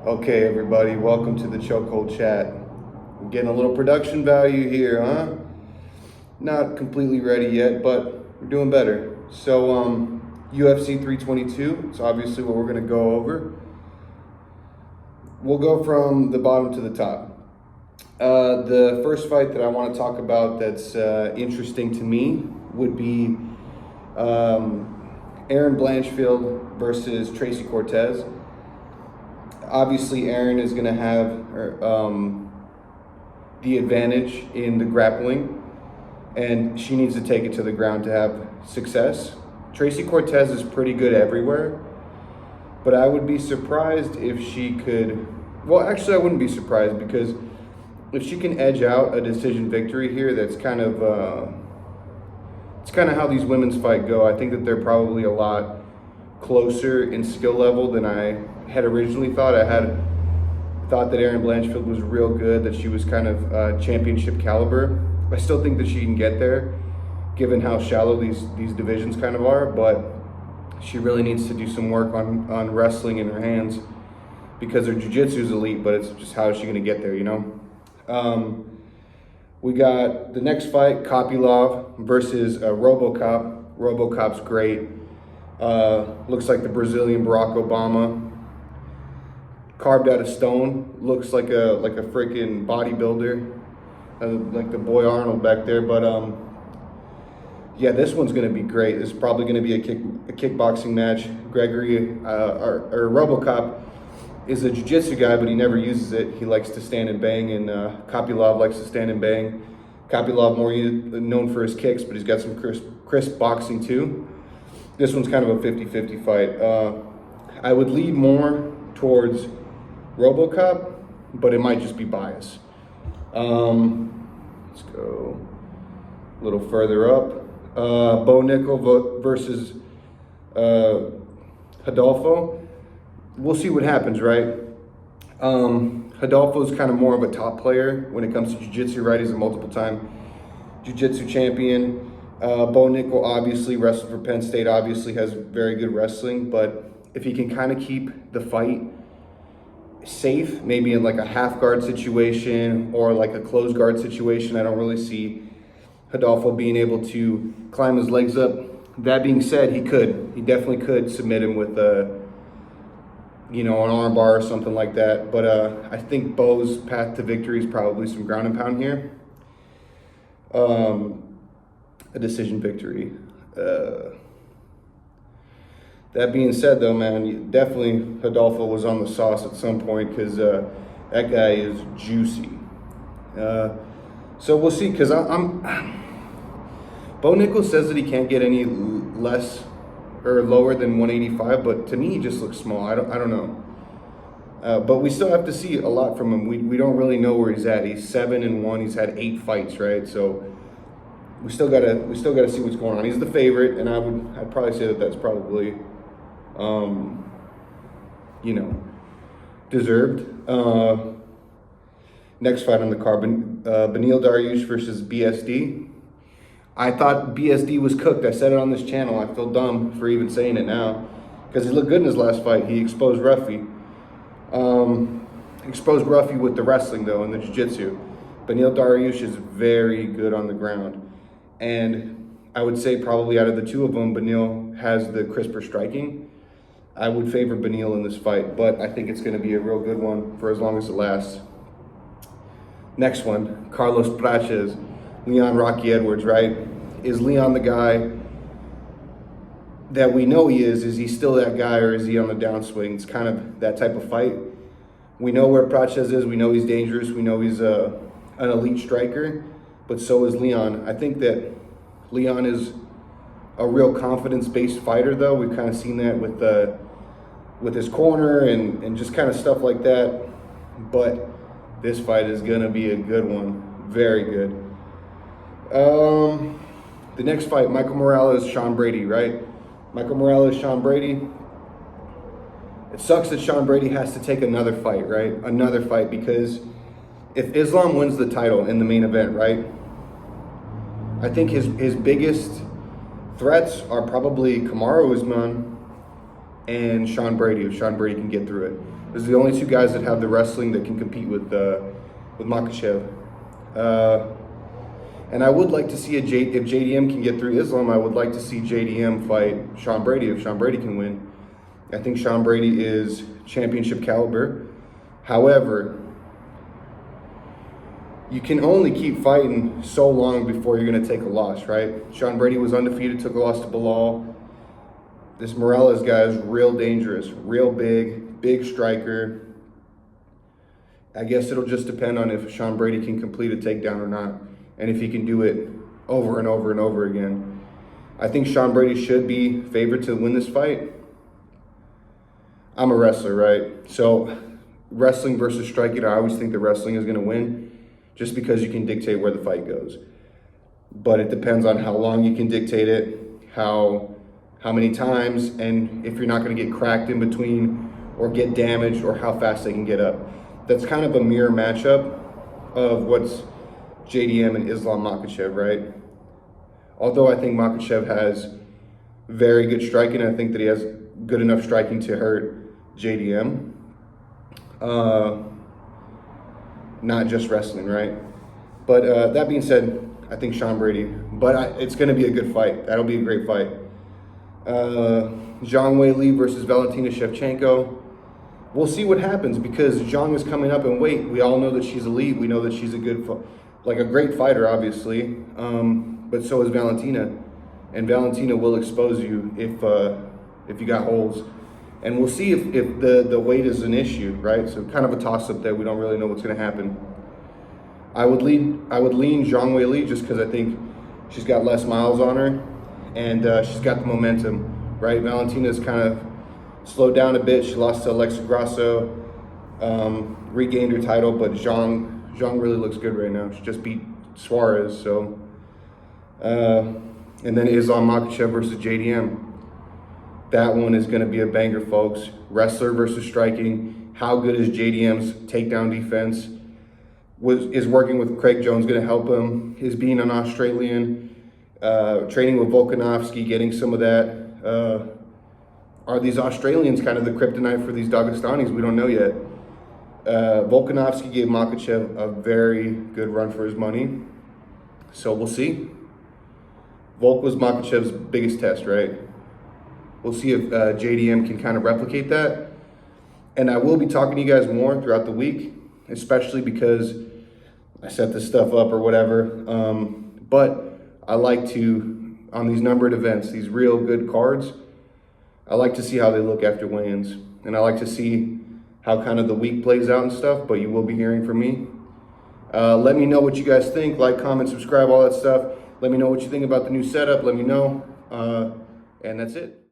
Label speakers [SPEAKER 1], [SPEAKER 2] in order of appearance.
[SPEAKER 1] Okay, everybody, welcome to the Chokehold Chat. I'm getting a little production value here, huh? Not completely ready yet, but we're doing better. So, UFC 322, it's obviously what we're going to go over. We'll go from the bottom to the top. The first fight that I want to talk about that's interesting to me would be Erin Blanchfield versus Tracy Cortez. Obviously, Erin is going to have the advantage in the grappling, and she needs to take it to the ground to have success. Tracy Cortez is pretty good everywhere, but I would be surprised if she could. Well, actually, I wouldn't be surprised, because if she can edge out a decision victory here, that's kind of it's kind of how these women's fight go. I think that they're probably a lot closer in skill level than I had originally thought. I had thought that Erin Blanchfield was real good, that she was kind of championship caliber. I still think that she can get there, given how shallow these divisions kind of are, but she really needs to do some work on wrestling in her hands, because her jiu-jitsu is elite, but it's just how is she going to get there, you know? We got the next fight, Kopylov versus RoboCop. RoboCop's great. Looks like the Brazilian Barack Obama, carved out of stone. Looks like a freaking bodybuilder, like the boy Arnold back there. But yeah, this one's gonna be great. This is probably gonna be a kickboxing match. Gregory or RoboCop is a jiu-jitsu guy, but he never uses it. He likes to stand and bang, and Kopylov likes to stand and bang. Kopylov more known for his kicks, but he's got some crisp boxing too. This one's kind of a 50-50 fight. I would lean more towards RoboCop, but it might just be bias. Let's go a little further up. Bo Nickel versus Rodolfo. We'll see what happens, right? Rodolfo's kind of more of a top player when it comes to jiu-jitsu, right? He's a multiple-time jiu-jitsu champion. Bo Nickel obviously wrestled for Penn State, obviously has very good wrestling, but if he can kind of keep the fight safe, maybe in like a half guard situation or like a closed guard situation, I don't really see Rodolfo being able to climb his legs up. That being said, he definitely could submit him with an arm bar or something like that. But I think Bo's path to victory is probably some ground and pound here. A decision victory. That being said, though, man, definitely Rodolfo was on the sauce at some point, because that guy is juicy. So we'll see, because Bo Nickel says that he can't get any less or lower than 185, but to me he just looks small. I don't know. But we still have to see a lot from him. We don't really know where he's at. He's 7-1. He's had 8 fights, right? So we still gotta see what's going on. He's the favorite, and I'd probably say that that's probably deserved. Next fight on the card, Beneil Dariush versus BSD. I thought BSD was cooked. I said it on this channel. I feel dumb for even saying it now, because he looked good in his last fight. He exposed Ruffy. Exposed Ruffy with the wrestling, though, and the jiu-jitsu. Beneil Dariush is very good on the ground. And I would say probably out of the two of them, Beneil has the crisper striking. I would favor Beneil in this fight, but I think it's going to be a real good one for as long as it lasts. Next one, Carlos Prates, Leon Rocky Edwards, right? Is Leon the guy that we know he is? Is he still that guy, or is he on the downswing? It's kind of that type of fight. We know where Prates is. We know he's dangerous. We know he's an elite striker, but so is Leon. I think that Leon is a real confidence-based fighter, though. We've kind of seen that with his corner and just kind of stuff like that. But this fight is going to be a good one. Very good. The next fight, Michael Morales, Sean Brady, right? Michael Morales, Sean Brady. It sucks that Sean Brady has to take another fight, right? Another fight, because if Islam wins the title in the main event, right? I think his biggest threats are probably Kamaru Usman and Sean Brady, if Sean Brady can get through it. Those are the only two guys that have the wrestling that can compete with Makhachev. And I would like to see if JDM can get through Islam, I would like to see JDM fight Sean Brady if Sean Brady can win. I think Sean Brady is championship caliber. However, you can only keep fighting so long before you're going to take a loss, right? Sean Brady was undefeated, took a loss to Bilal. This Morales guy is real dangerous, real big striker. I guess it'll just depend on if Sean Brady can complete a takedown or not, and if he can do it over and over and over again. I think Sean Brady should be favored to win this fight. I'm a wrestler, right? So wrestling versus striking, I always think the wrestling is going to win just because you can dictate where the fight goes. But it depends on how long you can dictate it, how many times, and if you're not going to get cracked in between or get damaged, or how fast they can get up. That's kind of a mirror matchup of what's JDM and Islam Makhachev, right? Although I think Makhachev has very good striking, I think that he has good enough striking to hurt JDM. Not just wrestling, right? But that being said, I think Sean Brady. But it's going to be a good fight. That'll be a great fight. Zhang Weili versus Valentina Shevchenko. We'll see what happens because Zhang is coming up in weight. We all know that she's elite. We know that she's a great fighter, obviously. But so is Valentina, and Valentina will expose you if you got holes. And we'll see if the weight is an issue, right? So kind of a toss-up there. We don't really know what's going to happen. I would lean Zhang Weili just because I think she's got less miles on her, and she's got the momentum, right? Valentina's kind of slowed down a bit. She lost to Alexa Grasso, regained her title, but Zhang really looks good right now. She just beat Suarez, so. And then Islam Makhachev versus JDM. That one is going to be a banger, folks. Wrestler versus striking. How good is JDM's takedown defense? Is working with Craig Jones going to help him? Is being an Australian, training with Volkanovski, getting some of that? Are these Australians kind of the kryptonite for these Dagestanis? We don't know yet. Volkanovski gave Makhachev a very good run for his money. So we'll see. Volk was Makhachev's biggest test, right? We'll see if JDM can kind of replicate that. And I will be talking to you guys more throughout the week, especially because I set this stuff up or whatever. But I like to, on these numbered events, these real good cards, I like to see how they look after weigh-ins. And I like to see how kind of the week plays out and stuff, but you will be hearing from me. Let me know what you guys think. Like, comment, subscribe, all that stuff. Let me know what you think about the new setup. Let me know. And that's it.